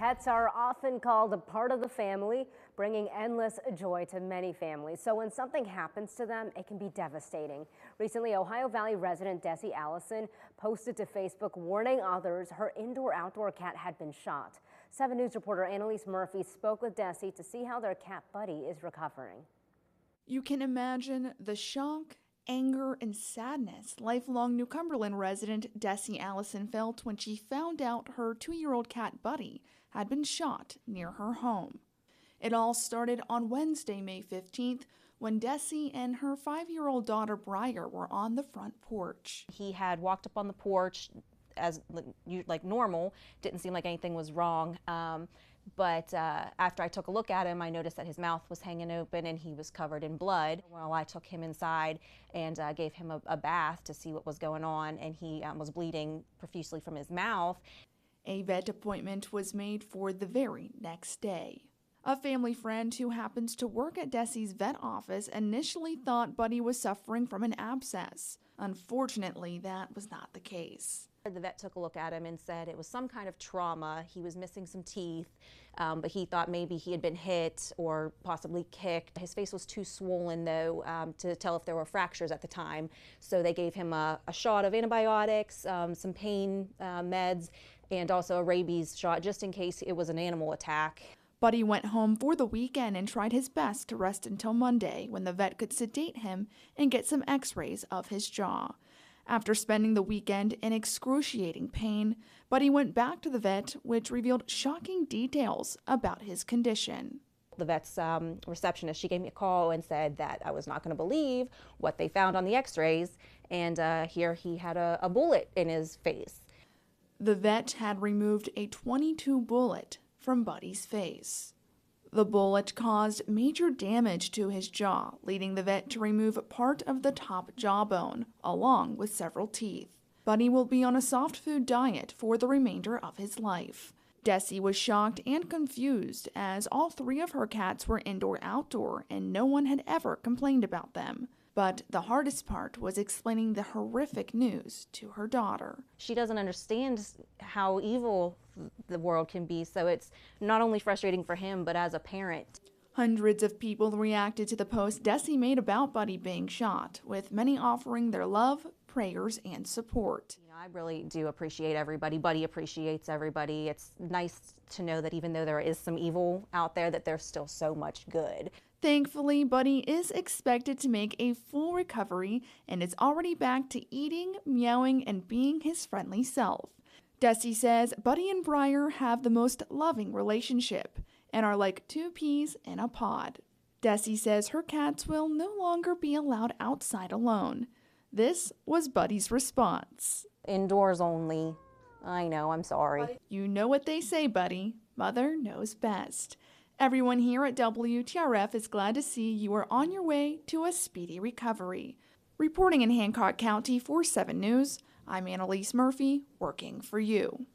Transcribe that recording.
Pets are often called a part of the family, bringing endless joy to many families. So when something happens to them, it can be devastating. Recently, Ohio Valley resident Desi Allison posted to Facebook warning others her indoor-outdoor cat had been shot. 7 News reporter Annalise Murphy spoke with Desi to see how their cat Buddy is recovering. You can imagine the shock, anger, and sadness lifelong New Cumberland resident Desi Allison felt when she found out her 2-year-old cat Buddy had been shot near her home. It all started on Wednesday, May 15th, when Desi and her 5-year-old daughter Briar were on the front porch. He had walked up on the porch as like normal, didn't seem like anything was wrong. But after I took a look at him, I noticed that his mouth was hanging open and he was covered in blood. Well, I took him inside and gave him a bath to see what was going on, and he was bleeding profusely from his mouth. A vet appointment was made for the very next day. A family friend who happens to work at Desi's vet office initially thought Buddy was suffering from an abscess. Unfortunately, that was not the case. The vet took a look at him and said it was some kind of trauma. He was missing some teeth, but he thought maybe he had been hit or possibly kicked. His face was too swollen, though, to tell if there were fractures at the time. So they gave him a shot of antibiotics, some pain meds, and also a rabies shot just in case it was an animal attack. Buddy went home for the weekend and tried his best to rest until Monday, when the vet could sedate him and get some x-rays of his jaw. After spending the weekend in excruciating pain, Buddy went back to the vet, which revealed shocking details about his condition. The vet's receptionist, she gave me a call and said that I was not going to believe what they found on the x-rays, and here he had a bullet in his face. The vet had removed a .22 bullet from Buddy's face. The bullet caused major damage to his jaw, leading the vet to remove part of the top jawbone, along with several teeth. Buddy will be on a soft food diet for the remainder of his life. Desi was shocked and confused, as all 3 of her cats were indoor-outdoor and no one had ever complained about them. But the hardest part was explaining the horrific news to her daughter. She doesn't understand how evil the world can be, so it's not only frustrating for him, but as a parent. Hundreds of people reacted to the post Desi made about Buddy being shot, with many offering their love, prayers, and support. I really do appreciate everybody. Buddy appreciates everybody. It's nice to know that even though there is some evil out there, that there's still so much good. Thankfully, Buddy is expected to make a full recovery and is already back to eating, meowing, and being his friendly self. Desi says Buddy and Briar have the most loving relationship and are like 2 peas in a pod. Desi says her cats will no longer be allowed outside alone. This was Buddy's response. Indoors only. I know, I'm sorry. You know what they say, Buddy. Mother knows best. Everyone here at WTRF is glad to see you are on your way to a speedy recovery. Reporting in Hancock County for 7 News, I'm Annalise Murphy, working for you.